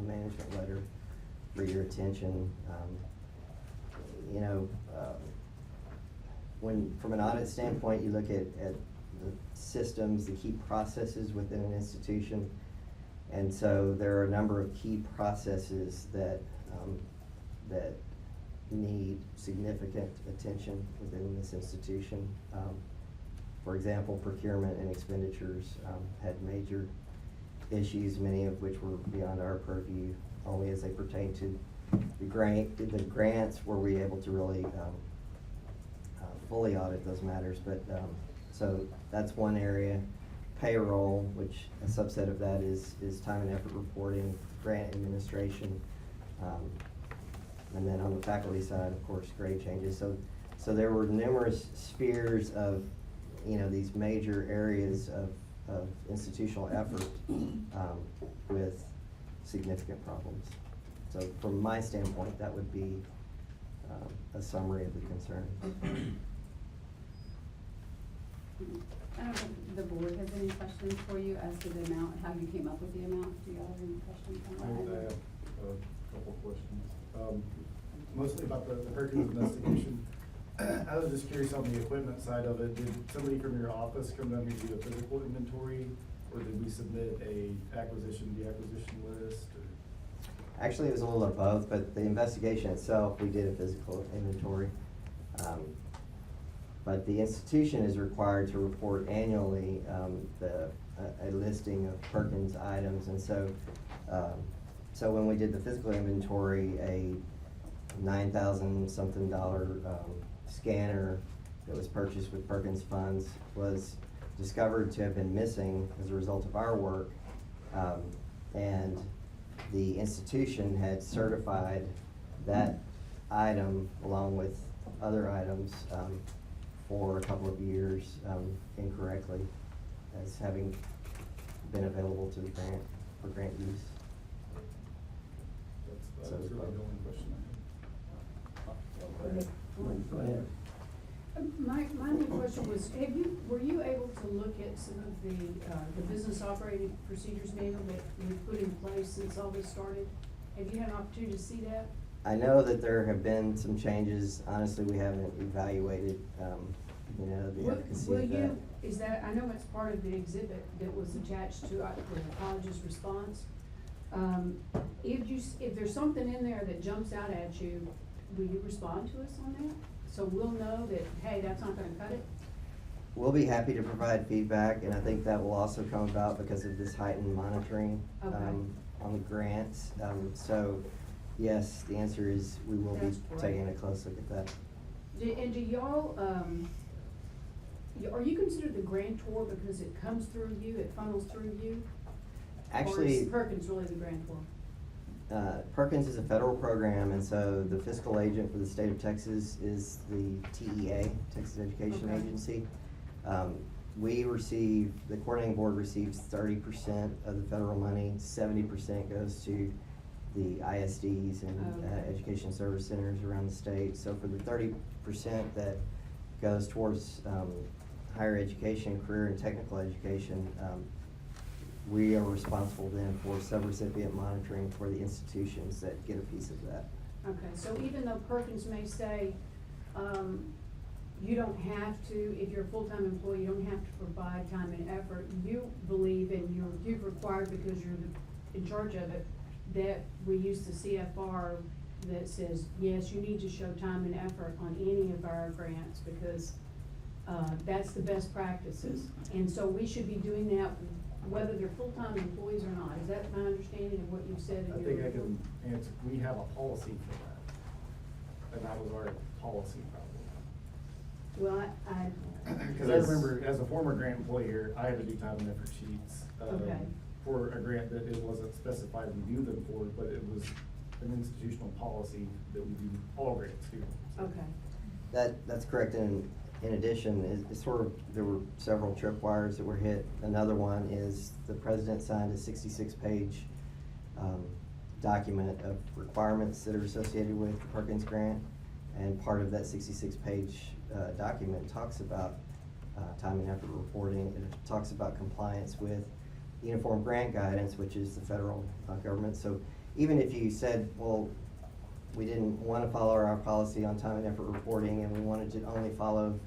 management letter for your attention. You know, when from an audit standpoint, you look at the systems, the key processes within an institution, and so there are a number of key processes that that need significant attention within this institution. For example, procurement and expenditures had major issues, many of which were beyond our purview, only as they pertain to the grants were we able to really fully audit those matters. But so that's one area. Payroll, which a subset of that is time and effort reporting, grant administration, and then on the faculty side, of course, grade changes. So there were numerous spheres of, you know, these major areas of institutional effort with significant problems. So from my standpoint, that would be a summary of the concern. I don't know if the board has any questions for you as to the amount, how you came up with the amount. Do you all have any questions on that? I have a couple questions. Mostly about the Perkins investigation. I was just curious on the equipment side of it. Did somebody from your office come down and do a physical inventory, or did we submit a acquisition, deacquisition list? Or? Actually, it was a little of both, but the investigation itself, we did a physical inventory. But the institution is required to report annually a listing of Perkins items, and so so when we did the physical inventory, a $9,000 something scanner that was purchased with Perkins funds was discovered to have been missing as a result of our work, and the institution had certified that item along with other items for a couple of years incorrectly as having been available to the grant for grant use. That's really the only question I had. Go ahead. My only question was, were you able to look at some of the business operating procedures manual that we've put in place since all this started? Have you had an opportunity to see that? I know that there have been some changes. Honestly, we haven't evaluated, you know, the efficacy of that. Is that, I know it's part of the exhibit that was attached to the college's response. If there's something in there that jumps out at you, will you respond to us on that? So we'll know that, hey, that's not gonna cut it? We'll be happy to provide feedback, and I think that will also come about because of this heightened monitoring Okay. on the grants. So, yes, the answer is we will be That's great. taking a close look at that. And do y'all, are you considered the grantor because it comes through you, it funnels through you? Or Actually, is Perkins really the grantor? Perkins is a federal program, and so the fiscal agent for the state of Texas is the TEA, Texas Education Okay. Agency. The coordinating board receives 30% of the federal money, 70% goes to the ISDs and Okay. education service centers around the state. So for the 30% that goes towards higher education, career and technical education, we are responsible then for subrecipient monitoring for the institutions that get a piece of that. Okay, so even though Perkins may say, you don't have to, if you're a full-time employee, you don't have to provide time and effort, you believe and you've required, because you're in charge of it, that we use the CFR that says, yes, you need to show time and effort on any of our grants, because that's the best practices. And so we should be doing that whether they're full-time employees or not. Is that my understanding of what you've said in I your think I report? can answer. We have a policy for that, and that was our policy problem. Well, Because I remember, as a former grant employee here, I had to do time and effort sheets Okay. for a grant that it wasn't specified we do them for, but it was an institutional policy that we do all grants here. okay. That's correct. And in addition, it's sort of, there were several tripwires that were hit. Another one is the president signed a 66-page document of requirements that are associated with the Perkins grant. And part of that 66-page document talks about time and effort reporting. It talks about compliance with Uniform Grant Guidance, which is the federal government. So even if you said, well, we didn't want to follow our policy on time and effort reporting and we wanted to only follow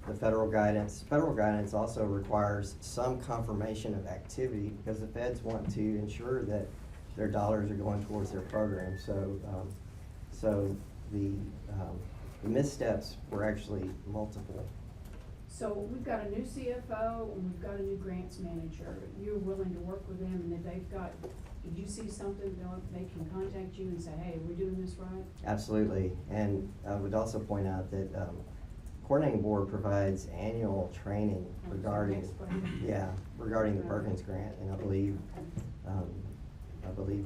the federal guidance. Federal guidance also requires some confirmation of activity because the feds want to ensure that their dollars are going towards their program. So the missteps were actually multiple. So we've got a new CFO and we've got a new grants manager. You're willing to work with them and if they've got, if you see something, they can contact you and say, hey, we're doing this right? Absolutely, and I would also point out that coordinating board provides annual training regarding, Next question. yeah, regarding the Perkins grant, and I believe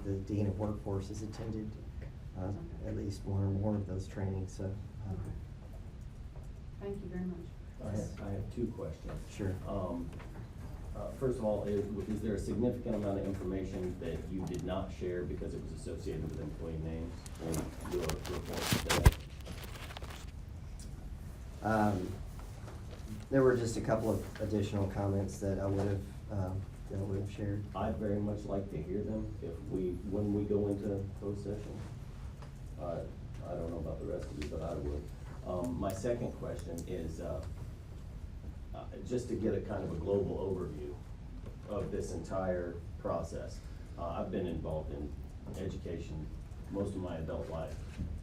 the Dean of Workforce has attended at least one or more of those trainings, so. Thank you very much. I have two questions. Sure. First of all, is there a significant amount of information that you did not share because it was associated with employee names in your report today? There were just a couple of additional comments that I would have shared. I'd very much like to hear them when we go into closed session. I don't know about the rest of you, but I would. My second question is, just to get a kind of a global overview of this entire process. I've been involved in education most of my adult life,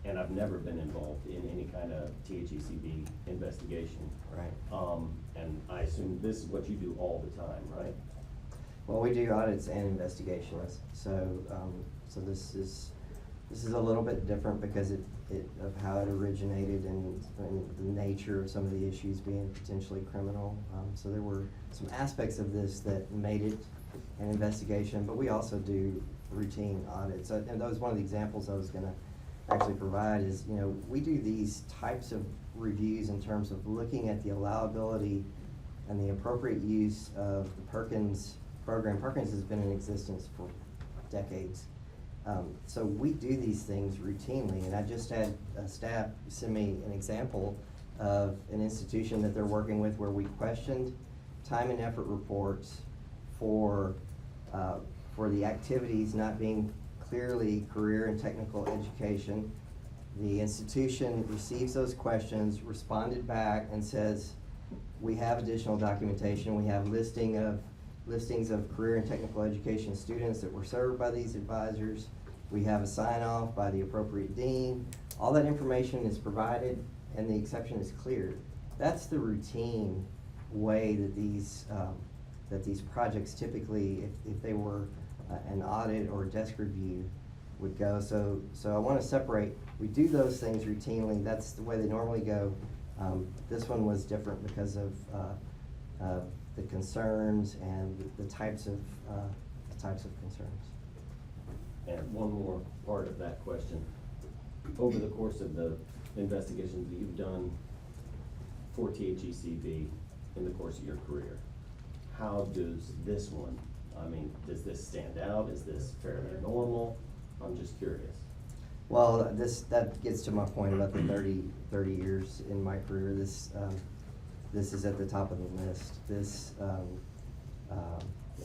and I've never been involved in any kind of THECB investigation. Right. And I assume this is what you do all the time, right? Well, we do audits and investigations, so this is a little bit different because of how it originated and the nature of some of the issues being potentially criminal. So there were some aspects of this that made it an investigation, but we also do routine audits. And that was one of the examples I was gonna actually provide is, we do these types of reviews in terms of looking at the allowability and the appropriate use of the Perkins program. Perkins has been in existence for decades. So we do these things routinely, and I just had staff send me an example of an institution that they're working with where we questioned time and effort reports for the activities not being clearly career and technical education. The institution receives those questions, responded back and says, we have additional documentation, we have listings of career and technical education students that were served by these advisors. We have a sign off by the appropriate dean. All that information is provided and the exception is cleared. That's the routine way that these projects typically, if they were an audit or a desk review, would go. So I want to separate. We do those things routinely. That's the way they normally go. This one was different because of the concerns and the types of concerns. And one more part of that question. Over the course of the investigations that you've done for THECB in the course of your career, how does this one, does this stand out? Is this fairly normal? I'm just curious. Well, that gets to my point about the 30 years in my career. This is at the top of the list.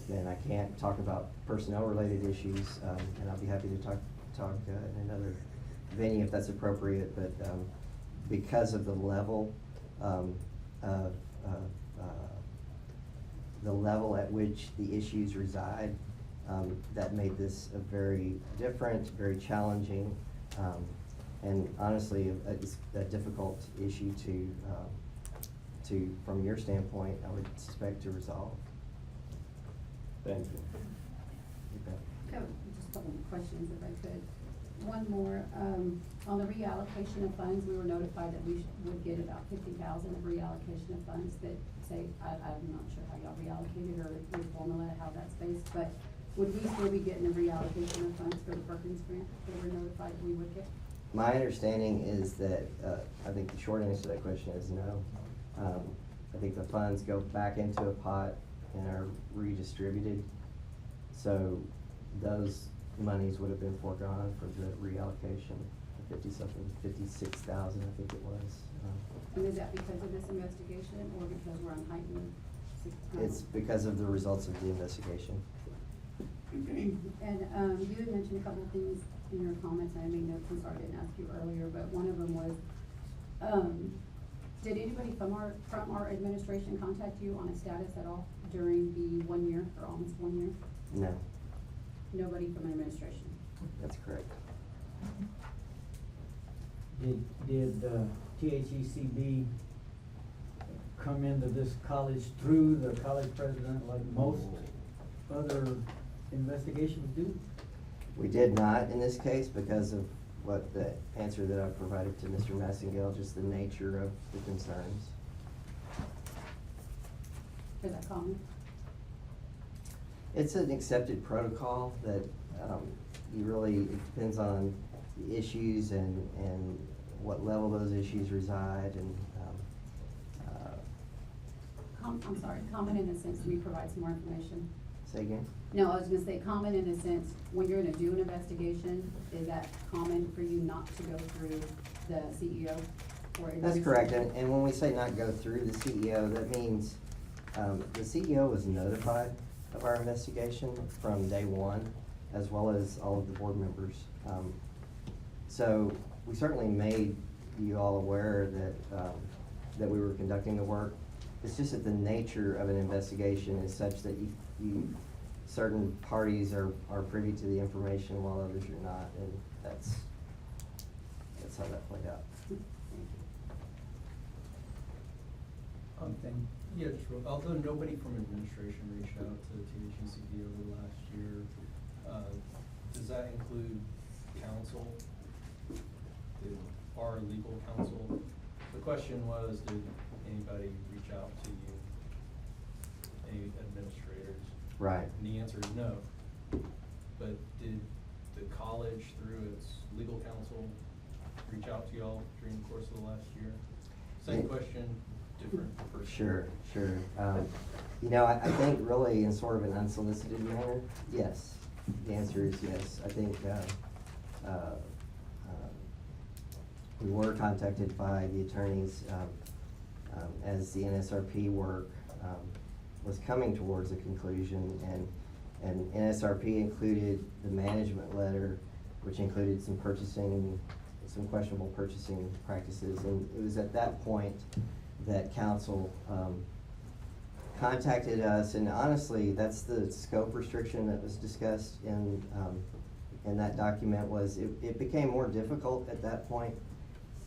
And I can't talk about personnel-related issues, and I'll be happy to talk in another venue if that's appropriate. But because of the level at which the issues reside, that made this a very different, very challenging, and honestly a difficult issue to, from your standpoint, I would suspect, to resolve. Thank you. You bet. I have just a couple of questions if I could. One more, on the reallocation of funds, we were notified that we would get about 50,000 of reallocation of funds that say, I'm not sure how y'all reallocated or your formula, how that's based, but would we still be getting a reallocation of funds for the Perkins grant that we're notified we would get? My understanding is that, I think the short answer to that question is no. I think the funds go back into a pot and are redistributed. So those monies would have been foregone for the reallocation, 56,000, I think it was. And is that because of this investigation or because we're on heightened? It's because of the results of the investigation. And, you had mentioned a couple of things in your comments, and I made notes, I'm sorry I didn't ask you earlier, but one of them was, did anybody from our administration contact you on a status at all during the 1 year, or almost 1 year? No, Nobody from administration? that's correct. Did THECB come into this college through the college president like most other investigations do? We did not in this case because of what the answer that I provided to Mr. Massengale, just the nature of the concerns. Is that common? It's an accepted protocol that, you really, it depends on the issues and what level those issues reside and, I'm sorry, common in the sense we provide some more information? say again? No, I was gonna say common in the sense, when you're gonna do an investigation, is that common for you not to go through the CEO? Or That's correct, and when we say not go through the CEO, that means, the CEO was notified of our investigation from day one, as well as all of the board members. So we certainly made you all aware that we were conducting the work. It's just that the nature of an investigation is such that certain parties are privy to the information while others are not, and that's how that played out. Thing. Yeah, just real, although nobody from administration reached out to THECB over the last year, does that include counsel? Our legal counsel? The question was, did anybody reach out to you, any administrators? Right. And the answer is no. But did the college, through its legal counsel, reach out to y'all during the course of the last year? Same Yeah. question, different person. Sure. You know, I think really in sort of an unsolicited manner, yes. The answer is yes. I think, we were contacted by the attorneys, as the NSRP work, was coming towards a conclusion, and NSRP included the management letter, which included some questionable purchasing practices, and it was at that point that council, contacted us, and honestly, that's the scope restriction that was discussed in that document. Was it became more difficult at that point.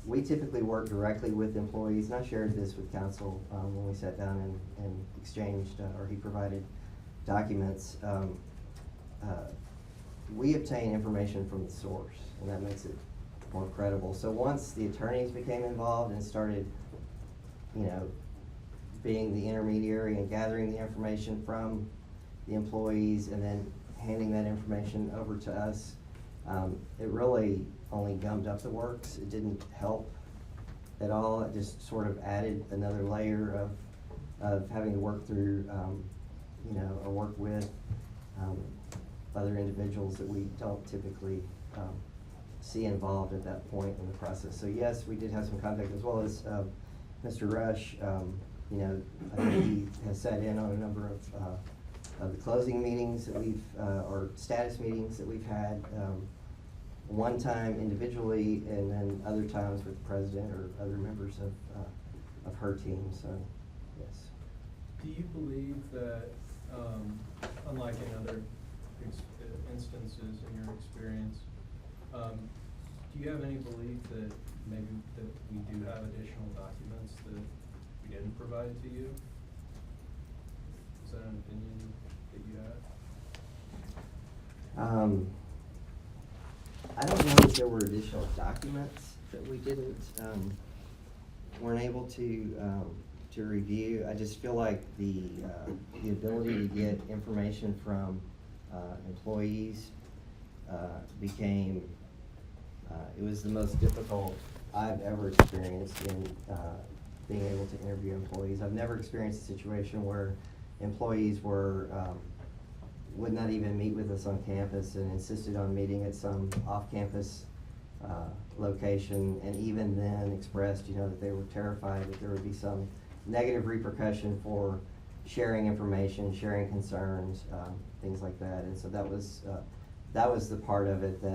We typically work directly with employees, and I shared this with council when we sat down and exchanged, or he provided documents. We obtain information from the source, and that makes it more credible. So once the attorneys became involved and started, being the intermediary and gathering the information from the employees and then handing that information over to us, it really only gummed up the works. It didn't help at all. It just sort of added another layer of having to work through, or work with other individuals that we don't typically see involved at that point in the process. So yes, we did have some contact, as well as Mr. Rush. I think he has sat in on a number of the closing meetings that we've, or status meetings that we've had, one time individually, and then other times with the president or other members of her team, so, yes. Do you believe that, unlike in other instances in your experience, do you have any belief that maybe that we do have additional documents that we didn't provide to you? Is that an opinion that you have? I don't know if there were additional documents that we weren't able to review. I just feel like the ability to get information from employees became, it was the most difficult I've ever experienced in being able to interview employees. I've never experienced a situation where employees would not even meet with us on campus and insisted on meeting at some off-campus location, and even then expressed, that they were terrified that there would be some negative repercussion for sharing information, sharing concerns, things like that. And so that was the part of it that